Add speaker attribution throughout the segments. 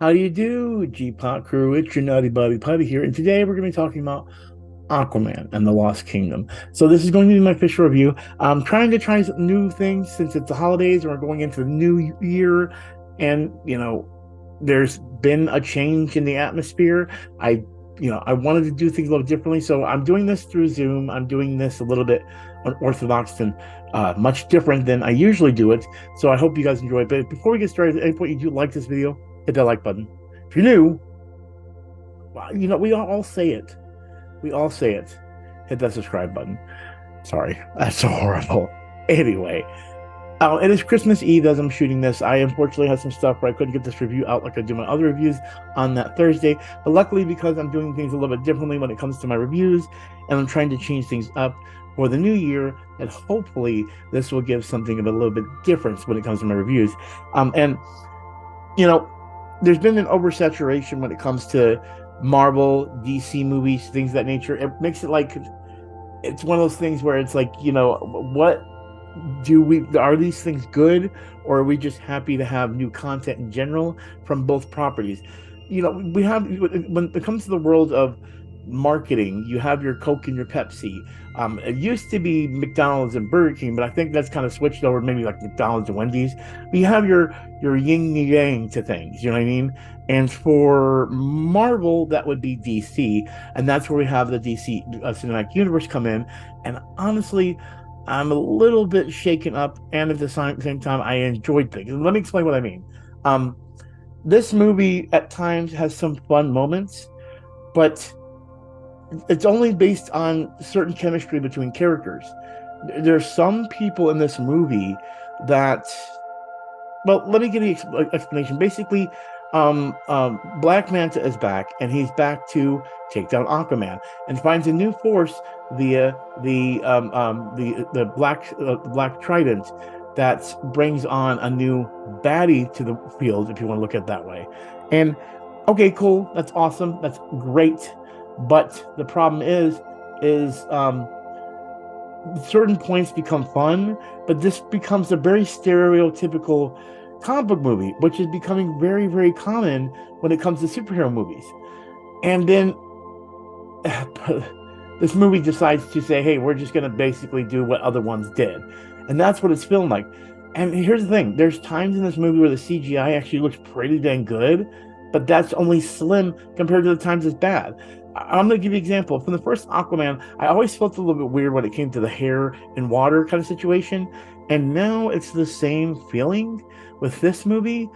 Speaker 1: How do you do, GPot crew? It's your Naughty Buddy Putty here, and today we're going to be talking about Aquaman and the Lost Kingdom. So this is going to be my official review. I'm trying to try some new things since it's the holidays and we're going into the new year, and there's been a change in the atmosphere. I wanted to do things a little differently, so I'm doing this through Zoom. I'm doing this a little bit unorthodox and much different than I usually do it. So I hope you guys enjoy it. But before we get started, at any point you do like this video, hit that like button. If you're new, well, we all say it. We all say it. Hit that subscribe button. Sorry, that's so horrible. Anyway, it is Christmas Eve as I'm shooting this. I unfortunately had some stuff where I couldn't get this review out like I do my other reviews on that Thursday. But luckily, because I'm doing things a little bit differently when it comes to my reviews, and I'm trying to change things up for the new year, and hopefully this will give something of a little bit difference when it comes to my reviews. And you know, there's been an oversaturation when it comes to Marvel, DC movies, things of that nature. It makes it like it's one of those things where it's like, what do we are these things good, or are we just happy to have new content in general from both properties? We have, when it comes to the world of marketing, you have your Coke and your Pepsi. It used to be McDonald's and Burger King, but I think that's kind of switched over, maybe like McDonald's and Wendy's. But you have your yin and yang to things, you know what I mean? And for Marvel, that would be DC, and that's where we have the DC cinematic universe come in. And honestly, I'm a little bit shaken up, and at the same time, I enjoyed things. Let me explain what I mean. Um, this movie at times has some fun moments, but it's only based on certain chemistry between characters. There's some people in this movie that, well, let me give you an explanation. Basically, Black Manta is back, and he's back to take down Aquaman, and finds a new force via the Black Trident that brings on a new baddie to the field, if you want to look at it that way. And okay, cool, that's awesome, that's great. But the problem is certain points become fun, but this becomes a very stereotypical comic book movie, which is becoming very, very common when it comes to superhero movies. And then this movie decides to say, hey, we're just going to basically do what other ones did. And that's what it's feeling like. And here's the thing, there's times in this movie where the CGI actually looks pretty dang good, but that's only slim compared to the times it's bad. I'm going to give you an example. From the first Aquaman, I always felt a little bit weird when it came to the hair and water kind of situation. And now it's the same feeling with this movie,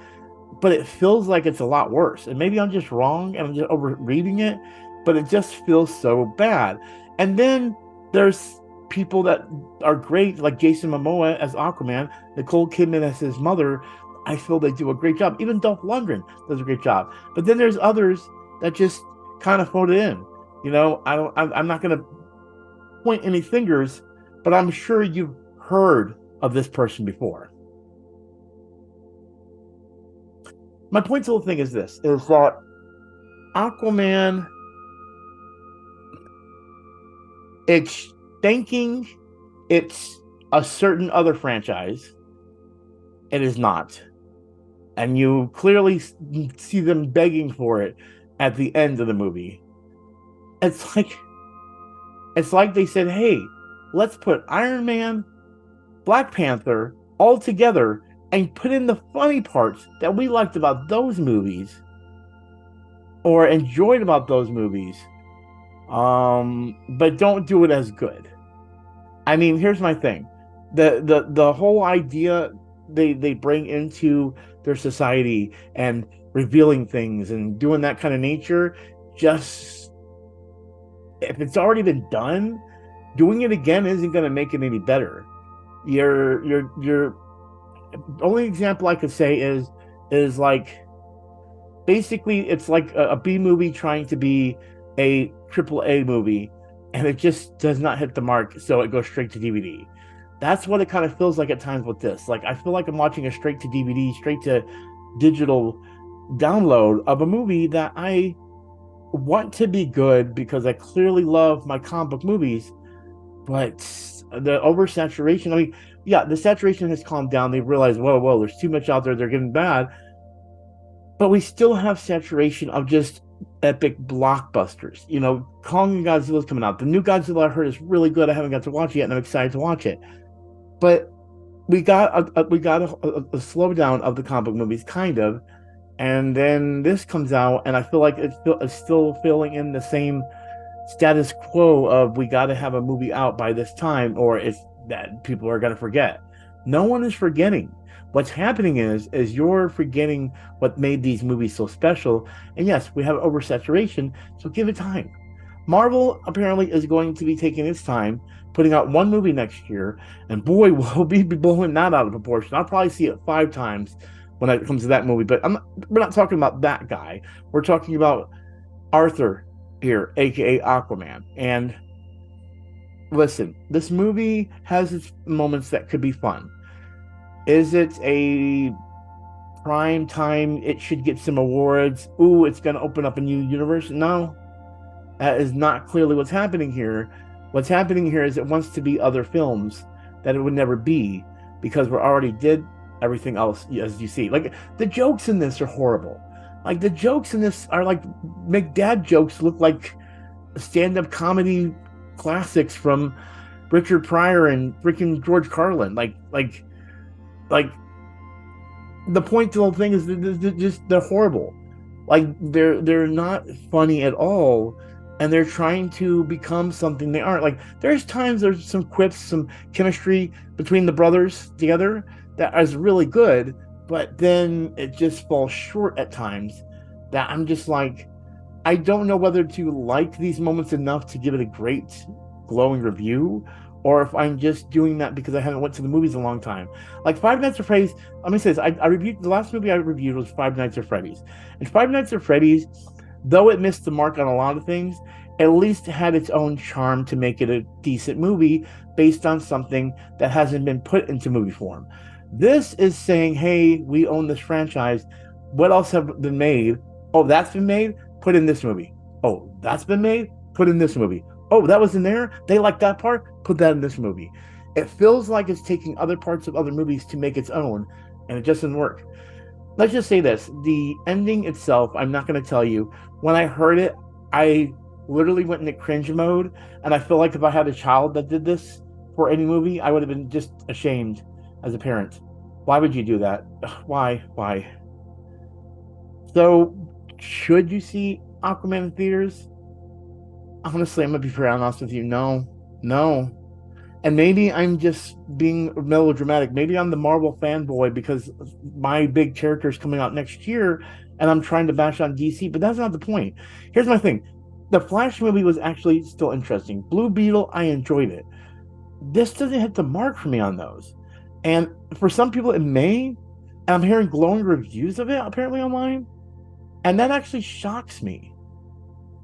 Speaker 1: but it feels like it's a lot worse. And maybe I'm just wrong and I'm just overreading it, but it just feels so bad. And then there's people that are great, like Jason Momoa as Aquaman, Nicole Kidman as his mother. I feel they do a great job. Even Dolph Lundgren does a great job. But then there's others that just kind of phone it in. I'm not going to point any fingers, but I'm sure you've heard of this person before. My point to the whole thing is this: is that Aquaman, it's thinking it's a certain other franchise. It is not, and you clearly see them begging for it at the end of the movie. It's like they said, hey, let's put Iron Man, Black Panther all together and put in the funny parts that we liked about those movies or enjoyed about those movies, but don't do it as good. I mean, here's my thing. The whole idea they bring into their society and revealing things and doing that kind of nature, just, if it's already been done, doing it again isn't going to make it any better. Your only example I could say is like, basically it's like a B movie trying to be a triple A movie, and it just does not hit the mark, so it goes straight to DVD. That's what it kind of feels like at times with this. Like, I feel like I'm watching a straight to DVD, straight to digital download of a movie that I want to be good because I clearly love my comic book movies, but the oversaturation, I mean, yeah, the saturation has calmed down. They realize, whoa, there's too much out there, they're getting bad. but we still have saturation of just epic blockbusters. You know, Kong and Godzilla's coming out. The new Godzilla I heard is really good. I haven't got to watch it yet, and I'm excited to watch it. But we got a slowdown of the comic book movies, kind of, and then this comes out, and I feel like it's still filling in the same status quo of we got to have a movie out by this time, or it's that people are going to forget. No one is forgetting. What's happening is you're forgetting what made these movies so special. And yes, we have oversaturation, so give it time. Marvel apparently is going to be taking its time, putting out one movie next year, and boy, will we be blowing that out of proportion. I'll probably see it 5 times when it comes to that movie. But we're not talking about that guy. We're talking about Arthur here, aka Aquaman. And listen, this movie has its moments that could be fun. Is it a prime time? It should get some awards. Ooh, it's going to open up a new universe. No, that is not clearly what's happening here. What's happening here is it wants to be other films that it would never be because we already did everything else, as you see. Like, the jokes in this are horrible. Like, the jokes in this are like, make dad jokes look like stand-up comedy classics from Richard Pryor and freaking George Carlin. Like the point of the whole thing is they're horrible. Like, they're not funny at all, and they're trying to become something they aren't. Like, there's some quips, some chemistry between the brothers together that is really good, but then it just falls short at times that I'm just like, I don't know whether to like these moments enough to give it a great glowing review, or if I'm just doing that because I haven't went to the movies in a long time. Like Five Nights at Freddy's, let me say this, I reviewed, the last movie I reviewed was Five Nights at Freddy's. And Five Nights at Freddy's, though it missed the mark on a lot of things, at least had its own charm to make it a decent movie based on something that hasn't been put into movie form. This is saying, hey, we own this franchise. What else have been made? Oh, that's been made? Put in this movie. Oh, that's been made? Put in this movie. Oh, that was in there? They like that part? Put that in this movie. It feels like it's taking other parts of other movies to make its own, and it just doesn't work. Let's just say this. The ending itself, I'm not going to tell you. When I heard it, I literally went into cringe mode, and I feel like if I had a child that did this for any movie, I would have been just ashamed as a parent. Why would you do that? Why? So, should you see Aquaman in theaters? Honestly, I'm going to be very honest with you. No. And maybe I'm just being melodramatic. Maybe I'm the Marvel fanboy because my big character is coming out next year and I'm trying to bash on DC, but that's not the point. Here's my thing. The Flash movie was actually still interesting. Blue Beetle, I enjoyed it. This doesn't hit the mark for me on those. And for some people, it may. And I'm hearing glowing reviews of it, apparently, online. And that actually shocks me.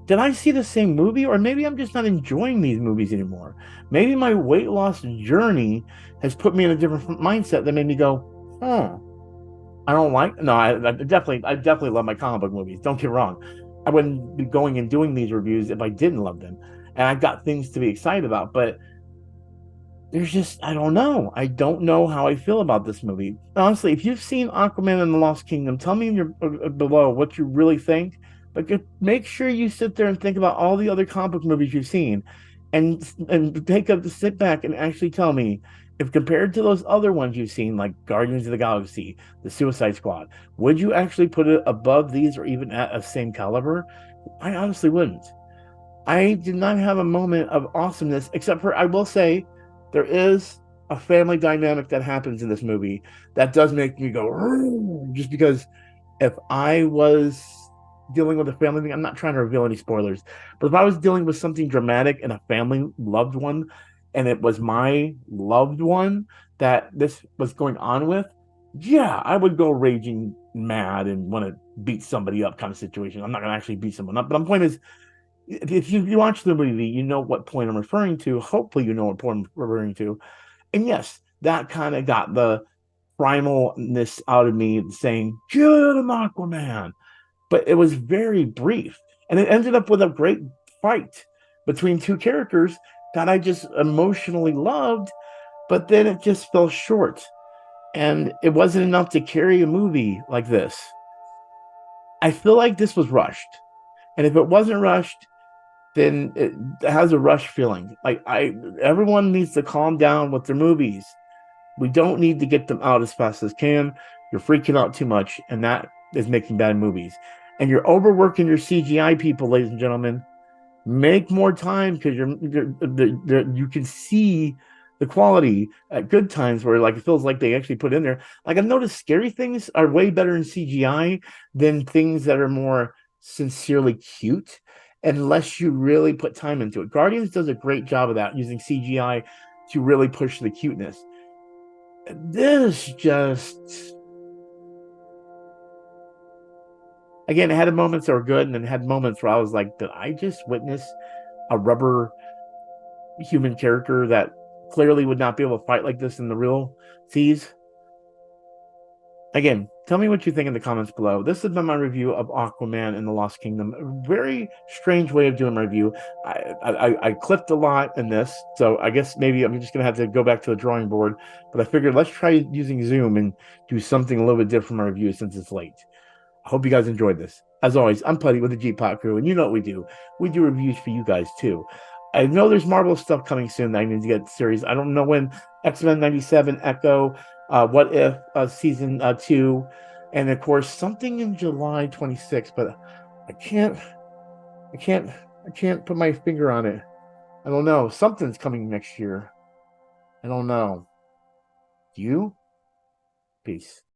Speaker 1: Did I see the same movie? Or maybe I'm just not enjoying these movies anymore. Maybe my weight loss journey has put me in a different mindset that made me go, I don't like... No, I definitely love my comic book movies. Don't get wrong. I wouldn't be going and doing these reviews if I didn't love them. And I've got things to be excited about. But there's just... I don't know. I don't know how I feel about this movie. Honestly, if you've seen Aquaman and the Lost Kingdom, tell me below what you really think. But make sure you sit there and think about all the other comic book movies you've seen, and sit back and actually tell me if compared to those other ones you've seen, like Guardians of the Galaxy, the Suicide Squad, would you actually put it above these or even at a same caliber? I honestly wouldn't. I did not have a moment of awesomeness, except for, I will say, there is a family dynamic that happens in this movie that does make me go, just because if I was dealing with a family thing, I'm not trying to reveal any spoilers, but if I was dealing with something dramatic and a family loved one, and it was my loved one that this was going on with, yeah, I would go raging mad and want to beat somebody up kind of situation. I'm not going to actually beat someone up, but my point is, if you watch the movie, you know what point I'm referring to. Hopefully you know what point I'm referring to. And yes, that kind of got the primalness out of me saying, get him, Aquaman. But it was very brief. And it ended up with a great fight between two characters that I just emotionally loved, but then it just fell short. And it wasn't enough to carry a movie like this. I feel like this was rushed. And if it wasn't rushed, then it has a rush feeling. Like everyone needs to calm down with their movies. We don't need to get them out as fast as can. You're freaking out too much, and that is making bad movies. And you're overworking your CGI people, ladies and gentlemen. Make more time because you can see the quality at good times where like it feels like they actually put in there. Like I've noticed scary things are way better in CGI than things that are more sincerely cute, unless you really put time into it. Guardians does a great job of that, using CGI to really push the cuteness. This just, again, it had moments that were good, and then had moments where I was like, did I just witness a rubber human character that clearly would not be able to fight like this in the real seas? Again, tell me what you think in the comments below. This has been my review of Aquaman and the Lost Kingdom. A very strange way of doing my review. I clipped a lot in this, so I guess maybe I'm just gonna have to go back to the drawing board. But I figured let's try using Zoom and do something a little bit different for my review since it's late. I hope you guys enjoyed this. As always, I'm Putty with the GPot crew, and you know what we do. We do reviews for you guys too. I know there's Marvel stuff coming soon that I need to get series. I don't know when. X-Men 97, Echo, What If, season 2, and of course something in July 26th, but I can't I can't I can't put my finger on it. I don't know. Something's coming next year. I don't know. Do you? Peace.